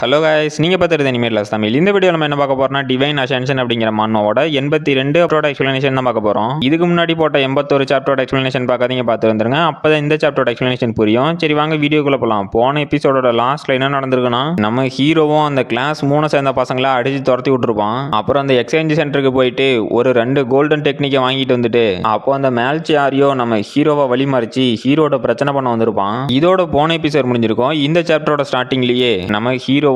Hello guys, நீங்கள் பார்த்துருது இனிமேல் தமிழ். இந்த வீடியோ நம்ம என்ன பார்க்க போறோம்னா, டிவைன் அசென்ஷன் அப்படிங்கிற மன்னோட 82 சாப்டரோட எக்ஸ்பிளனேஷன் தான் பார்க்க போகிறோம். இதுக்கு முன்னாடி போட்ட 81 சாப்டரோட எக்ஸ்பிளனேஷன் பார்க்காதீங்க, பார்த்து வந்துருங்க. அப்போ தான் இந்த சாப்டரோட எக்ஸ்பிளனேஷன் புரியும். சரி வாங்க வீடியோக்குள்ள போகலாம். போன எபிசோடோட லாஸ்ட்ல என்ன நடந்திருக்குன்னா, நம்ம ஹீரோவும் அந்த கிளாஸ் 3 சேர்ந்த பசங்களை அடிச்சு துரத்தி விட்டுருப்பான். அப்புறம் அந்த எக்ஸ்சேஞ்ச் சென்டருக்கு போயிட்டு ஒரு 2 கோல்டன் டெக்னிக்கை வாங்கிட்டு வந்துட்டு, அப்போ அந்த மேல்ச்சியாரியோ நம்ம ஹீரோவை வழிமறிச்சு ஹீரோட பிரச்சனை பண்ண வந்திருப்பான். இதோட போன எபிசோட் முடிஞ்சிருக்கும். இந்த சாப்டரோட ஸ்டார்டிங்லயே நம்ம ஹீரோ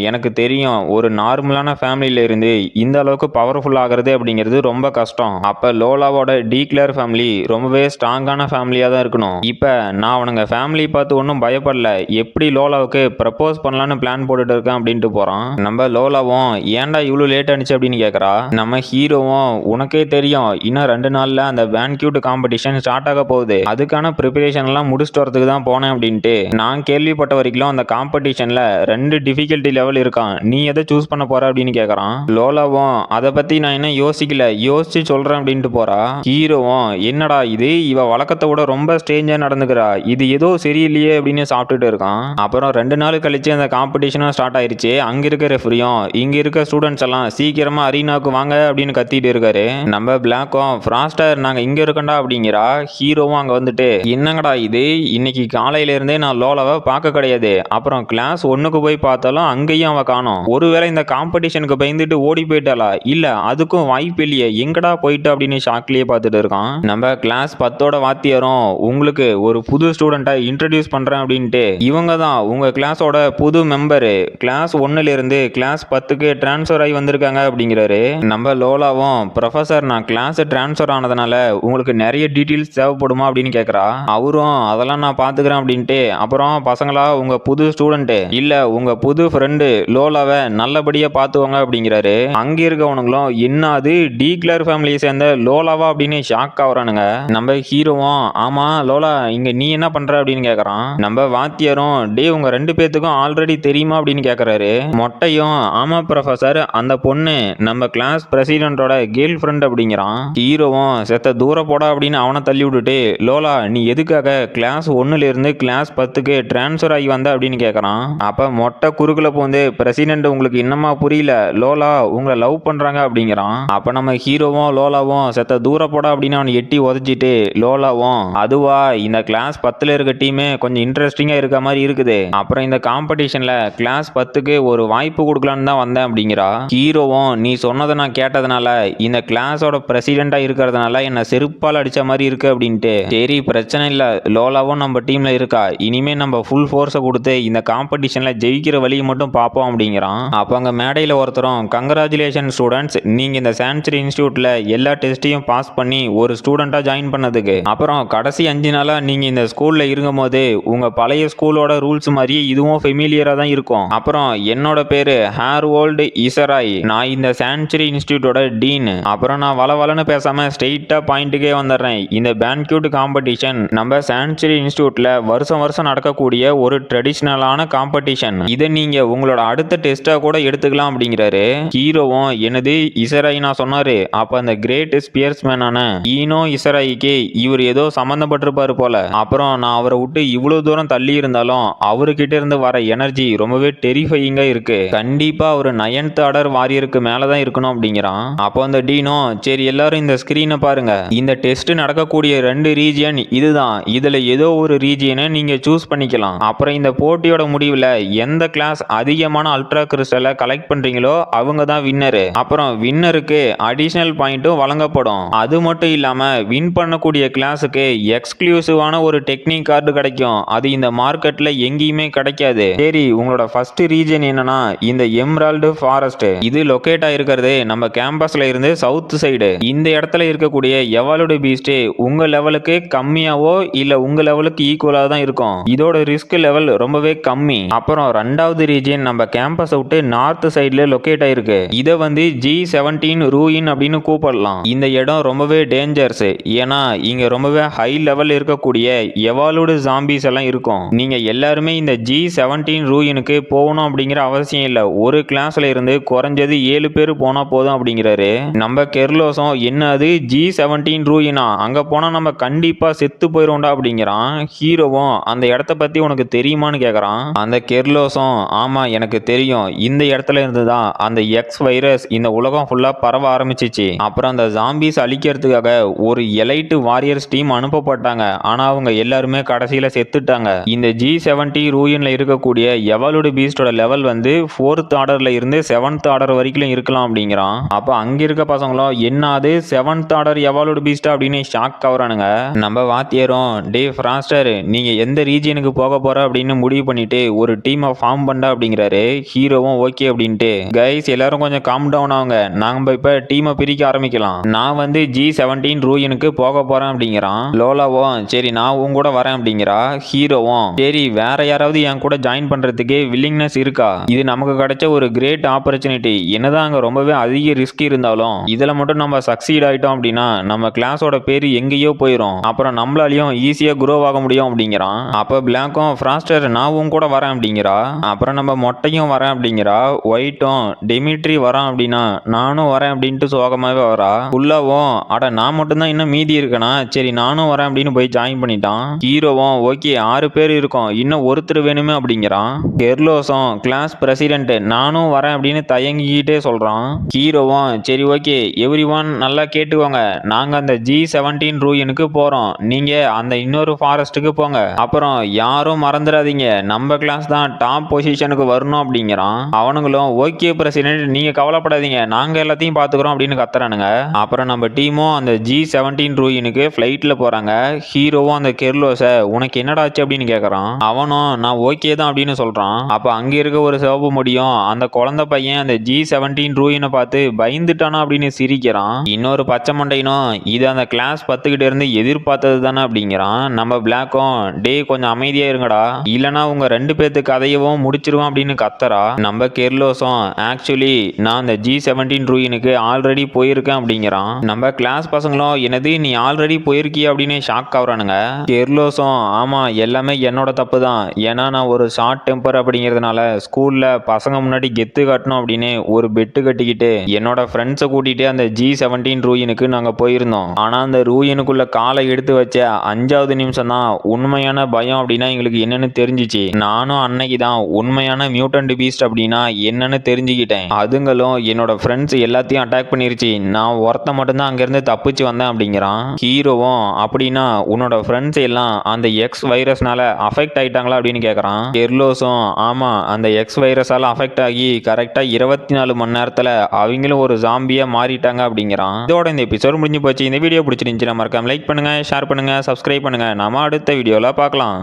எனக்கு தெரியும், ஒரு நார்மலான ஃபேமிலியில இருந்து இந்த அளவுக்கு பவர்ஃபுல் ஆகிறது அப்படிங்கிறது ரொம்ப கஷ்டம். அப்ப லோலாவோட டீக்ளேர் ஃபேமிலி ரொம்பவே ஸ்ட்ராங்கான ஃபேமிலியா தான் இருக்கணும். இப்ப நான் அவனுங்க ஃபேமிலி பார்த்து ஒன்றும் பயப்படல, எப்படி லோலாவுக்கு ப்ரப்போஸ் பண்ணலான்னு பிளான் போட்டுட்டு இருக்கேன் அப்படின்ட்டு போறான். நம்ம லோலாவும் ஏன்டா இவ்வளவு லேட் ஆனிச்சு அப்படின்னு கேட்கறா. நம்ம ஹீரோவும் உனக்கே தெரியும், இன்னும் 2 நாள்ல அந்த பேன்க்யூட் காம்படிஷன் ஸ்டார்ட் ஆக போகுது, அதுக்கான ப்ரிப்பரேஷன் எல்லாம் முடிச்சுட்டு வரதுக்கு தான் போனேன் அப்படின்ட்டு. நான் கேள்விப்பட்ட வரைக்கும் அந்த காம்படிஷன்ல 2 டிஃபிகல்ட்டி லெவல் இருக்கான், நீ எதை சூஸ் பண்ண போற அப்படின்னு கேட்கறான். லோலாவும் அதை பத்தி நான் என்ன யோசிக்கல, யோசிச்சு சொல்றேன் அப்படின்ட்டு போறா. ஹீரோவும் என்னடா இது, இவ வழக்கத்தை விட ரொம்ப ஸ்ட்ரேஞ்சா நடந்துக்கிறா, இது ஏதோ சரியில்லையே அப்படின்னு சாப்பிட்டுட்டு இருக்கான். அப்புறம் 2 நாள் கழிச்சு அந்த காம்படிஷனும் ஸ்டார்ட் ஆயிருச்சு. அங்க இருக்க ரெஃப்ரியும் இங்க இருக்க ஸ்டூடெண்ட்ஸ் எல்லாம் சீக்கிரமா அரீனாவுக்கு வாங்க அப்படின்னு கத்திட்டு இருக்காரு. நம்ம பிளாக்கும் ஃப்ராஸ்டர் நாங்க இங்க இருக்கண்டா அப்படிங்கிறா. ஹீரோவும் அங்க வந்துட்டு என்னங்கடா இது, இன்னைக்கு காலையில இருந்தே நான் லோலாவை பார்க்க கிடையாது, அப்புறம் கிளாஸ் 1க்கு போய் பார்த்தாலும் அங்கேயும் அவ காணோம், ஒருவேளை இந்த காம்படிஷனுக்கு பயந்துட்டு ஓடி போயிட்டாளா, இல்ல அதுக்கும் வாய்ப்பு இல்லையே, எங்கடா போயிட்டு அப்படின்னு ஷாக்லயே பார்த்துட்டு இருக்கான். நம்ம கிளாஸ் 10ஓட வாத்தியாரும் உங்களுக்கு ஒரு புது ஸ்டூடெண்ட்டை இன்ட்ரடியூஸ் பண்றேன் அப்படின்ட்டு, இவங்க தான் உங்க கிளாஸோட புது மெம்பரு, கிளாஸ் 1ல இருந்து கிளாஸ் 10க்கு டிரான்ஸ்ஃபர் ஆகி வந்திருக்காங்க அப்படிங்கிறாரு. நம்ம லோலாவும் ப்ரொஃபசர் நான் கிளாஸ் டிரான்ஸ்ஃபர் ஆனதுனால உங்களுக்கு நிறைய டீட்டெயில்ஸ் தேவைப்படுமா அப்படின்னு கேட்கறா. அவரும் அதெல்லாம் நான் பாத்துக்கிறேன் அப்படின்ட்டு, அப்புறம் பசங்களா உங்க புது ஸ்டூடெண்ட் இல்ல உங்க புது ஃப்ரெண்டு லோலாவை நல்லபடியா பாத்துவாங்க அப்படிங்கிறாரு. அங்க இருக்கவனுங்களும் என்ன அது டீக்ளேர் ஃபேமிலியை சேர்ந்த லோலாவா அப்படின்னு ஷாக் ஆகுறானுங்க. நம்ம ஹீரோவும் ஆமா லோலா இங்க நீ என்ன பண்ற அப்படின்னு கேக்குறான். நம்ம வாத்தியாரும் டே உங்க 2 பேத்துக்கும் ஆல்ரெடி தெரியுமா அப்படின்னு கேக்குறாரு. மொட்டையும் ஆமா ப்ரொஃபசர், அந்த பொண்ணு நம்ம கிளாஸ் பிரசிடென்ட்டோட கேர்ள் ஃப்ரெண்ட் அப்படிங்கிறான். ஹீரோவும் செத்த தூர போடா அப்படின்னு அவனை தள்ளி விட்டுட்டு, லோலா நீ எதுக்காக கிளாஸ் 1ல இருந்து கிளாஸ் 10க்கு டிரான்ஸ்ஃபர் ஆகி வந்த அப்படின்னு கேக்குறான். அப்ப மொட்டை குறுக்குல போந்து பிரசிடென்ட் உங்களுக்கு இன்னமா புரியல, லோலா உங்களை லவ் பண்றாங்க அப்படிங்கிறான். அப்ப நம்ம ஹீரோவும் லோலாவும் செத்த தூர போட அப்படின்னு அவனை எட்டி உதச்சிட்டு, லோலாவும் அதுவா இந்த கிளாஸ் 10ல இருக்க டீமே கொஞ்சம் இன்ட்ரெஸ்டிங்கா இருக்க மாதிரி இருக்குது, அப்புறம் இந்த காம்படிஷன்ல கிளாஸ் 10க்கு ஒரு வாய்ப்பு கொடுக்கலான்னு தான் வந்தேன் அப்படிங்கிறா. ஹீரோவும் நீ சொன்னதை நான் கேட்டதுனால இந்த கிளாஸோட பிரசிடென்டா இருக்கிறதுனால என்ன செருப்பால் அடிச்ச மாதிரி இருக்கு அப்படின்ட்டு. சரி பிரச்சனை இல்ல, லோலாவும் நம்ம டீம்ல இருக்கா, இனிமே நம்ம ஃபுல் ஃபோர்ஸை கொடுத்து இந்த காம்படிஷன்ல ஜெயிக்கிற வழியை மட்டும் பார்ப்போம் அப்படிங்கிறான். அப்போ அங்கே மேடையில் ஒருத்தரும் கங்க்ராச்சுலேஷன் ஸ்டூடெண்ட்ஸ், நீங்கள் இந்த சான்ச்சுரி இன்ஸ்டியூட்டில் எல்லா டெஸ்ட்டையும் பாஸ் பண்ணி ஒரு ஸ்டூடெண்ட்டாக ஜாயின் பண்ணதுக்கு, அப்புறம் கடைசி 5 நாளாக நீங்கள் இந்த ஸ்கூலில் இருக்கும் போது உங்கள் பழைய ஸ்கூலோட ரூல்ஸ் மாதிரியே இதுவும் ஃபெமிலியராக தான் இருக்கும். அப்புறம் என்னோட பேர் ஹேர்வோல்டு இசராய், நான் இந்த சான்ச்சுரி இன்ஸ்டியூட்டோட டீன். அப்புறம் நான் வளவலன்னு பேசாமல் ஸ்ட்ரெயிட்டாக பாயிண்ட்டுக்கே வந்துடுறேன். இந்த பேன்க்யூட் காம்படிஷன் நம்ம சான்ச்சுரி இன்ஸ்டியூட்டில் வருஷம் வருஷம் நடக்கக்கூடிய ஒரு ட்ரெடிஷ்னலான காம்படிஷன், இதை நீங்கள் உங்களோட அடுத்த டெஸ்டா கூட எடுத்துக்கலாம் அப்படிங்கிறாரு. ஹீரோவும் என்னது இசராய் நான் சொன்னாரு, அப்ப அந்த கிரேட் ஸ்பியர்ஸ்மேனான ஈனோ இசராய்க்கு இவர் ஏதோ சம்பந்தப்பட்டிருப்பாரு போல, அப்புறம் நான் அவரை விட்டு இவ்வளவு தூரம் தள்ளி இருந்தாலும் அவர்கிட்ட இருந்து வர எனர்ஜி ரொம்பவே டெரிஃபையிங்கா இருக்கு, கண்டிப்பா ஒரு 9th ஆர்டர் வாரியருக்கு மேலதான் இருக்கணும் அப்படிங்கிறான். அப்போ அந்த டீனோ சரி எல்லாரும் இந்த ஸ்கிரீனை பாருங்க, இந்த டெஸ்ட் நடக்கக்கூடிய 2 ரீஜியன் இதுதான், இதுல ஏதோ ஒரு ரீஜியனை நீங்க சூஸ் பண்ணிக்கலாம், அப்புறம் இந்த போட்டியோட முடிவுல எந்த கிளாஸ் அதிகமான அல்ட்ரா கிறிஸ்டலை கலெக்ட் பண்றீங்களோ அவங்க தான் வின்னரு, அப்புறம் வின்னருக்கு அடிஷனல் பாயிண்ட்டும் வழங்கப்படும், அது மட்டும் இல்லாம வின் பண்ணக்கூடிய கிளாஸுக்கு எக்ஸ்க்ளூசிவான ஒரு டெக்னிக் கார்டு கிடைக்கும், அது இந்த மார்க்கெட்ல எங்கேயுமே கிடைக்காது. சரி உங்களோட ஃபர்ஸ்ட் ரீஜன் என்னன்னா இந்த எம்ரால்டு ஃபாரஸ்ட், இது லொகேட் ஆயிருக்கிறது நம்ம கேம்பஸ்ல இருந்து சவுத் சைடு, இந்த இடத்துல இருக்கக்கூடிய எவாலுடு பீஸ்ட் உங்க லெவலுக்கு கம்மியாவோ இல்ல உங்க லெவலுக்கு ஈக்குவலா தான் இருக்கும், இதோட ரிஸ்க் லெவல் ரொம்பவே கம்மி. அப்புறம் 2வது ரீஜன் நம்ம கேம்பஸ் விட்டு நார்த் சைடுல லொகேட் ஆயிருக்கு, இதை வந்து G17 ரூயின் அப்படின்னு கூப்பிடலாம். இந்த இடம் ரொம்பவே டேஞ்சர்ஸ், ஏன்னா இங்க ரொம்பவே ஹை லெவல் இருக்கக்கூடிய எவாலுடு ஜாம்பிஸ் எல்லாம் இருக்கும், நீங்க எல்லாருமே இந்த G17 ரூயினுக்கு போகணும் அப்படிங்கிற அவசியம் இல்ல, ஒரு கிளாஸ்ல இருந்து குறைஞ்சது 7 பேர் போனா போதும் அப்படிங்கிறாரு. நம்ம கெர்லோஸும் என்ன அது G17 ரூயினா, அங்க போனா நம்ம கண்டிப்பா செத்து போயிடும்டா அப்படிங்கிறான். ஹீரோவும் அந்த இடத்த பத்தி உனக்கு தெரியுமான்னு கேக்குறான். அந்த கெர்லோஸும் ஆமா எனக்கு தெரியும், இந்த இடத்துல இருந்து தான் அந்த எக்ஸ் வைரஸ் இந்த உலகம் ஃபுல்லா பரவ ஆரம்பிச்சிச்சு. அப்புறம் அந்த ஜாம்பிஸ் அழிக்கிறதுக்காக ஒரு எலைட் வாரியர்ஸ் டீம் அனுப்பப்பட்டாங்க. ஆனா அவங்க எல்லாருமே கடைசியில செத்துட்டாங்க. இந்த G70 ரூயின்ல இருக்கக்கூடிய எவலோடு பீஸ்டோட லெவல் வந்து 4th ஆர்டர்ல இருந்து 7th ஆர்டர் வரைக்கும் இருக்கலாம் அப்படிங்கிறான். அப்ப அங்க இருக்க பசங்களும் என்னது 7th ஆர்டர் எவலோடு பீஸ்ட் அப்படின்னு ஷாக் ஆகுறானுங்க. நம்ம வாத்தியாரும் டே ஃப்ராஸ்டர் நீங்க எந்த ரீஜியனுக்கு போக போற அப்படின்னு முடிவு பண்ணிட்டு ஒரு டீமை ஃபார்ம் பண்ண அப்படிங்கிறாரு. ஹீரோவும் ஓகே அப்படின்ட்டு கைஸ் எல்லாரும் கொஞ்சம் காம் டவுன் ஆகுங்க, நாம இப்ப டீமை பிரிக்க ஆரம்பிக்கலாம். நான் வந்து G17 ரூயினுக்கு போக போறேன் அப்படிங்கிறான். லோலாவும் சரி நான் உன் கூட வரேன் அப்படிங்கிறா. ஹீரோவும் சரி வேற யாராவது என் கூட ஜாயின் பண்றதுக்கு வில்லிங்னஸ் இருக்கா, இது நமக்கு கிடைச்ச ஒரு கிரேட் ஆப்பர்ச்சுனிட்டி, என்னதான் அங்க ரொம்பவே அதிக ரிஸ்க் இருந்தாலும் இதுல மட்டும் நம்ம சக்சீட் ஆயிட்டோம் அப்படின்னா நம்ம கிளாஸோட பேரு எங்கேயோ போயிடும், அப்புறம் நம்மளாலையும் ஈஸியா குரோ ஆக முடியும் அப்படிங்கிறான். அப்ப பிளாக்கும் ஃப்ராஸ்டர் நான் உன் கூட வரேன் அப்படிங்கிறா. அப்புறம் நம்ம மொட்டையும் வரேன் அப்படிங்கிறா. ஒயிட்டும் டெமிட்ரி வரான் அப்படின்னா நானும் வரேன் அப்படின்ட்டு சோகமாவே வரா. ஃபுல்லாவும் அட நான் மட்டும்தான் இன்னும் மீதி இருக்கனா, சரி நானும் வரேன் அப்படின்னு போய் ஜாயின் பண்ணிட்டான். ஹீரோவும் ஓகே 6 பேர் இருக்கோம், இன்னும் ஒருத்தர் வேணுமே அப்படிங்கிறான். கெர்லோஸும் கிளாஸ் பிரசிடென்ட் நானும் வரேன் அப்படின்னு தயங்கிக்கிட்டே சொல்றான். ஹீரோவும் சரி ஓகே எவ்ரி ஒன் நல்லா கேட்டுக்கோங்க, நாங்க அந்த G17 ரூயினுக்கு போறோம், நீங்க அந்த இன்னொரு ஃபாரஸ்ட்டுக்கு போங்க, அப்புறம் யாரும் மறந்துடாதீங்க நம்ம கிளாஸ் தான் டாப் பொசிஷனுக்கு வரணும் அப்படிங்கிறான். அவனுங்களும் ஓகே பிரசிடென்ட் நீங்க கவலைப்படாதீங்க நாங்க எல்லாத்தையும் பாத்துக்கிறோம் அப்படின்னு கத்துறானுங்க. அப்புறம் நம்ம டீமும் அந்த G17 ரூயினுக்கு ஃபிளைட்ல போறாங்க. ஹீரோவும் அந்த கெர்லோஸ உனக்கு என்னடா ஆச்சு அப்படின்னு கேக்குறான். அவனும் நான் ஓகே தான் அப்படின்னு சொல்றான். அப்ப அங்க இருக்க ஒரு சிவப்பு முடியும் அந்த குழந்தை பையன் அந்த G17 ரூயினை பார்த்து பயந்துட்டானா அப்படின்னு சிரிக்கிறான். இன்னொரு பச்சை மண்டையனும் இது அந்த கிளாஸ் 10 கிட்ட இருந்து எதிர்பார்த்தது தானே அப்படிங்கிறான். நம்ம பிளாக்கும் டே கொஞ்சம் அமைதியா இருங்கடா, இல்லனா உங்க 2 பேத்து கதையவும் முடிச்சிருவான் அப்படின்னு கத்தரா. நம்ம கெர்லோஸும் ஆக்சுவலி நான் அந்த G17 ரூயினுக்கு ஆல்ரெடி போயிருக்கேன் அப்படிங்கிறான். நம்ம கிளாஸ் பசங்களும் என்னது நீ ஆல்ரெடி போயிருக்கிய அப்படின்னு ஷாக் ஆகுறானுங்க. கெர்லோஸும் ஆமா எல்லாமே என்னோட தப்பு தான், ஏன்னா நான் ஒரு ஷார்ட் டெம்பர் அப்படிங்கிறதுனால ஸ்கூல்ல பசங்க முன்னாடி கெத்து காட்டணும் அப்படின்னு ஒரு பெட்டு கட்டிக்கிட்டு என்னோட ஃப்ரெண்ட்ஸை கூட்டிட்டு அந்த G17 ரூயினுக்கு நாங்க போயிருந்தோம். ஆனா அந்த ரூயினுக்குள்ள காலை எடுத்து வச்ச 5வது நிமிஷம் தான் உண்மையான பயம் அப்படின்னா எங்களுக்கு என்னன்னு தெரிஞ்சிச்சு. நானும் அன்னைக்கு தான் உண்மையான மியூட்டன்ட் பீஸ்ட் அப்படின்னா என்னன்னு தெரிஞ்சுக்கிட்டேன். அதுங்களும் என்னோட ஃப்ரெண்ட்ஸ் எல்லாத்தையும் அட்டாக் பண்ணிருச்சு, நான் ஒருத்த மட்டும்தான் அங்கிருந்து தப்பிச்சு வந்தேன் அப்படிங்கிறான். ஹீரோவும் அப்படின்னா உன்னோட ஃப்ரெண்ட்ஸ் எல்லாம் அந்த எக்ஸ் வைரஸ்னால அஃபெக்ட் ஆயிட்டாங்களா அப்படின்னு கேட்கறான். கெர்லோஸும் ஆமா அந்த எக்ஸ் வைரஸால அஃபெக்ட் ஆகி கரெக்டா 24 மணி நேரத்துல அவங்களும் ஒரு ஜாம்பியா மாறிட்டாங்க அப்படிங்கிறான். இதோட இந்த எபிசோட் முடிஞ்சு போச்சு. இந்த வீடியோ பிடிச்சிருந்துச்சுன்னா மறக்காம லைக் பண்ணுங்க, ஷேர் பண்ணுங்க, சப்ஸ்கிரைப் பண்ணுங்க. நாம அடுத்த வீடியோல பார்க்கலாம்.